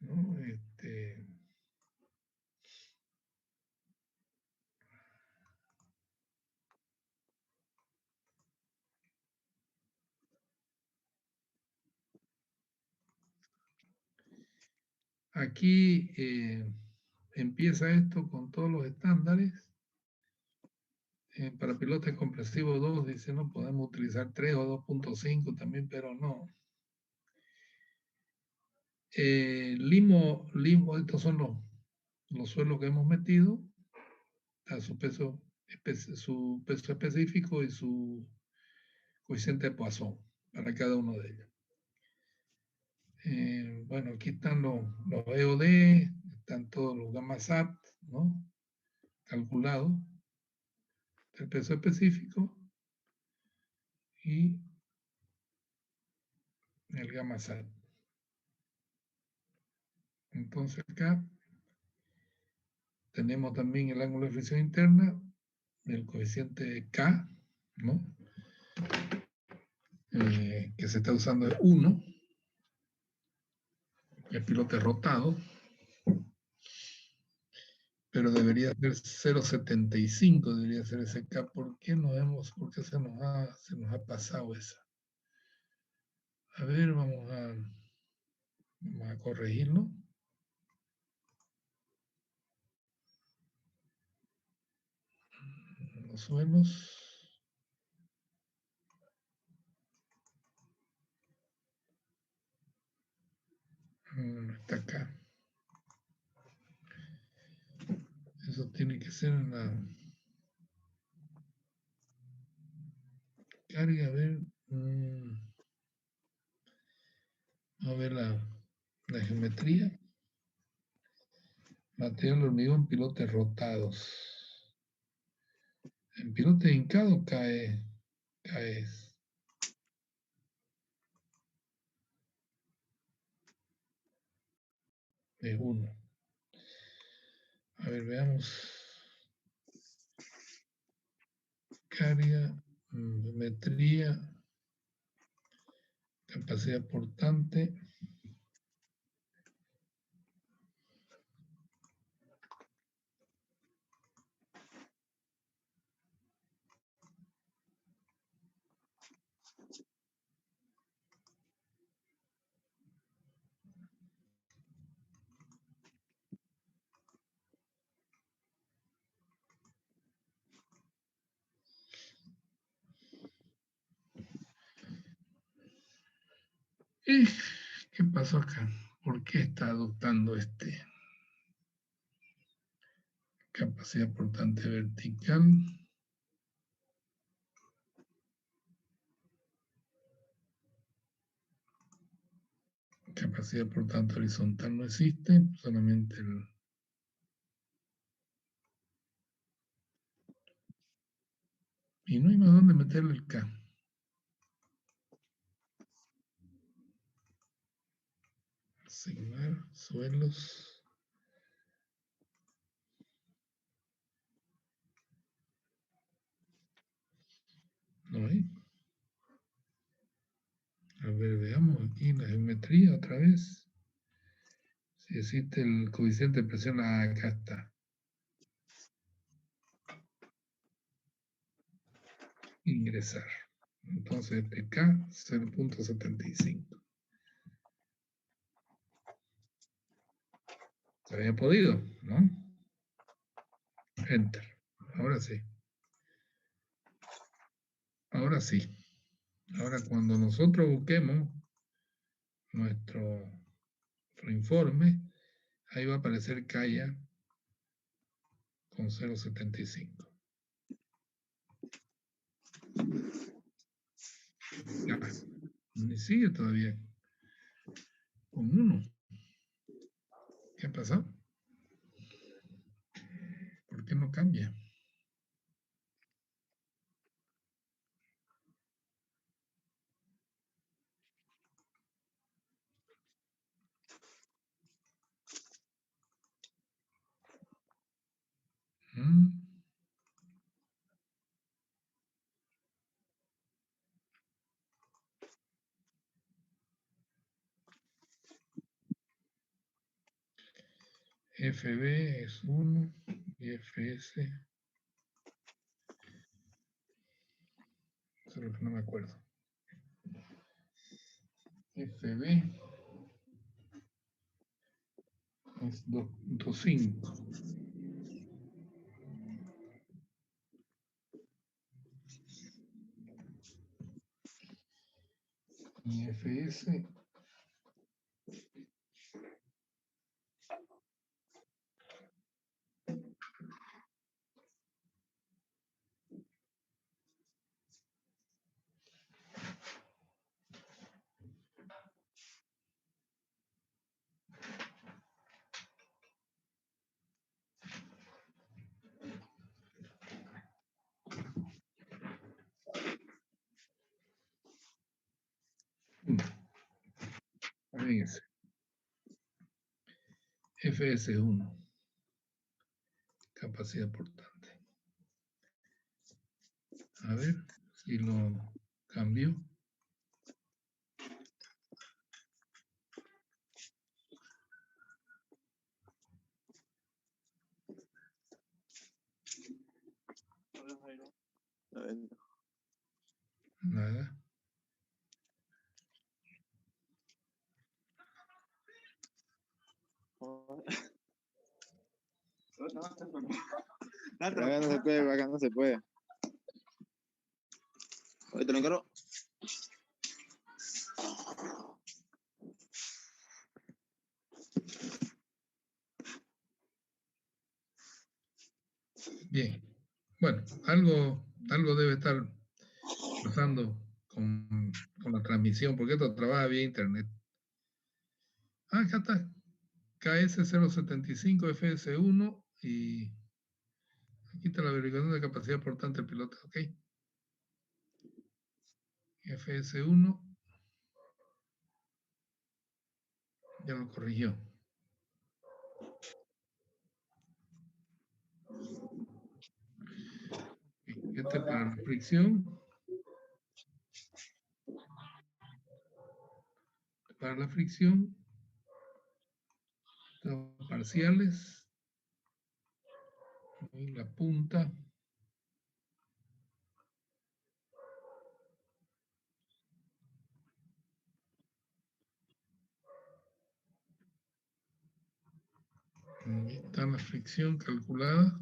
¿No? Aquí empieza esto con todos los estándares. Para pilotes compresivos 2, dice, no podemos utilizar 3 o 2.5 también, pero no. Limo, estos son los suelos que hemos metido, a su peso específico y su coeficiente de Poisson para cada uno de ellos. Bueno, aquí están los EOD, están todos los gamma SAT, ¿no? Calculados, el peso específico y el gamma SAT. Entonces acá tenemos también el ángulo de fricción interna, el coeficiente K, ¿no? Que se está usando es 1, el pilote rotado, pero debería ser 0.75, debería ser ese K. ¿Por qué por qué se nos ha pasado esa? A ver, vamos a corregirlo. Los suelos. Está acá. Eso tiene que ser en la carga, a ver. A ver la geometría. Material de hormigón, pilotes rotados. En pilote hincado cae de 1. A ver, veamos. Carga, geometría, capacidad portante. ¿Y qué pasó acá? ¿Por qué está adoptando capacidad portante vertical? Capacidad portante horizontal no existe, solamente y no hay más dónde meterle el K. Asignar suelos. No hay. A ver, veamos aquí la geometría otra vez. Si existe el coeficiente de presión, acá está. Ingresar. Entonces, K 0.75. Se había podido, ¿no? Enter. Ahora sí. Ahora sí. Ahora cuando nosotros busquemos nuestro informe, ahí va a aparecer Kaya con 0.75. Ni sigue todavía con 1. ¿Qué ha pasado? ¿Por qué no cambia? FB es 1 y FS. Eso es lo que no me acuerdo. FB es 2.5. Y Fs. Fíjense. Fs1. Capacidad portante. A ver si lo cambio. A ver, Nada. pero acá no se puede, acá no se puede. Oye, te lo encargo. Bien. Bueno, algo debe estar pasando con la transmisión, porque esto trabaja vía internet. Ah, acá está. KS075 FS1 y aquí está la verificación de capacidad portante del piloto. Ok. FS1 ya lo corrigió. Este para la fricción. Para la fricción. Parciales. Y la punta. Aquí está la fricción calculada.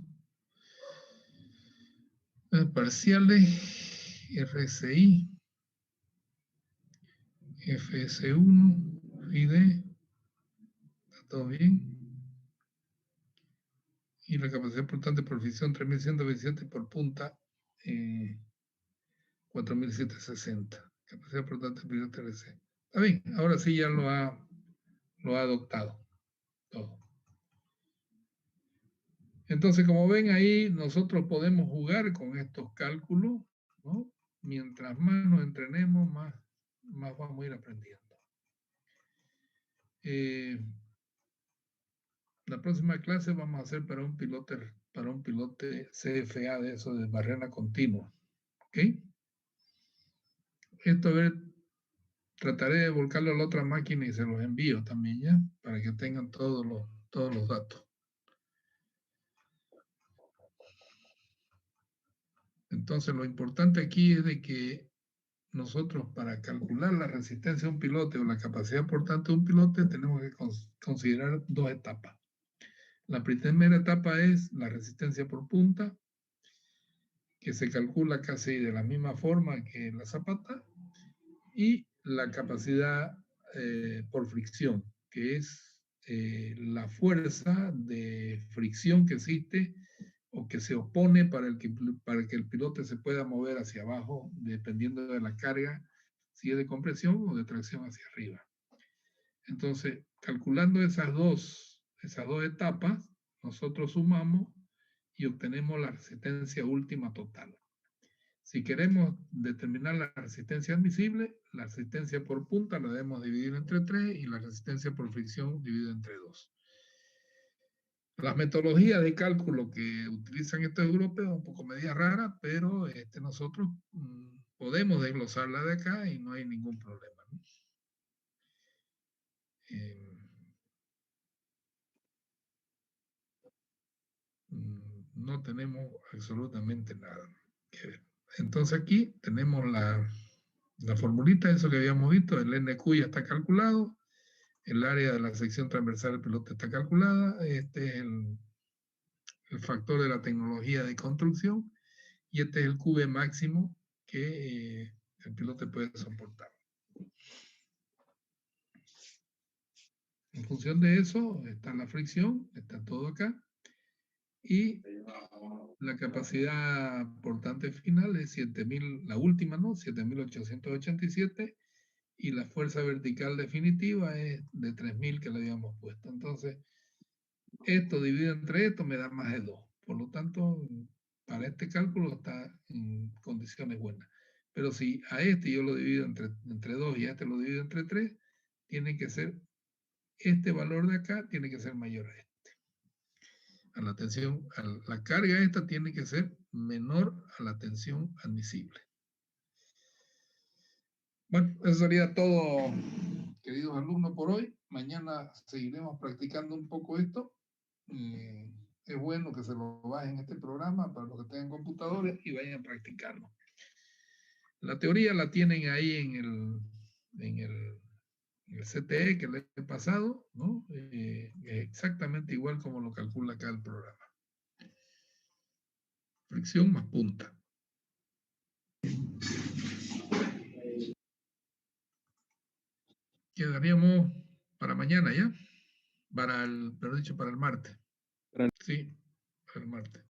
Parciales. RSI. FS1. FID. Está todo bien. Y la capacidad portante por fricción 3127 por punta 4760. Capacidad portante por TRC. Está bien, ahora sí ya lo ha adoptado todo. Entonces, como ven ahí, nosotros podemos jugar con estos cálculos, ¿no? Mientras más nos entrenemos, más vamos a ir aprendiendo. La próxima clase vamos a hacer para un pilote CFA de eso de barrera continua. ¿Ok? Esto, a ver, trataré de volcarlo a la otra máquina y se los envío también, ¿ya? Para que tengan todos los datos. Entonces, lo importante aquí es de que nosotros, para calcular la resistencia de un pilote o la capacidad portante de un pilote, tenemos que considerar dos etapas. La primera etapa es la resistencia por punta, que se calcula casi de la misma forma que la zapata, y la capacidad por fricción, que es la fuerza de fricción que existe o que se opone para que el pilote se pueda mover hacia abajo dependiendo de la carga, si es de compresión o de tracción hacia arriba. Entonces, calculando esas dos etapas, nosotros sumamos y obtenemos la resistencia última total. Si queremos determinar la resistencia admisible, la resistencia por punta la debemos dividir entre 3 y la resistencia por fricción dividida entre 2. Las metodologías de cálculo que utilizan estos europeos son un poco media rara, pero nosotros podemos desglosarla de acá y no hay ningún problema, ¿no? No tenemos absolutamente nada que ver. Entonces aquí tenemos la formulita, eso que habíamos visto, el NQ ya está calculado, el área de la sección transversal del piloto está calculada, este es el factor de la tecnología de construcción y este es el QB máximo que el piloto puede soportar. En función de eso está la fricción, está todo acá. Y la capacidad portante final es 7.000, la última, ¿no? 7.887. Y la fuerza vertical definitiva es de 3.000 que le habíamos puesto. Entonces, esto dividido entre esto me da más de 2. Por lo tanto, para este cálculo está en condiciones buenas. Pero si a este yo lo divido entre 2 y a este lo divido entre 3, tiene que ser, este valor de acá tiene que ser mayor a este. A la tensión, a la carga esta tiene que ser menor a la tensión admisible. Bueno, eso sería todo, queridos alumnos, por hoy. Mañana seguiremos practicando un poco esto. Es bueno que se lo bajen este programa para los que tengan computadores y vayan practicando. La teoría la tienen ahí en el CTE que les he pasado, ¿no? Exactamente igual como lo calcula acá el programa. Fricción más punta. Quedaríamos para mañana, ¿ya? Para el martes. Sí, para el martes.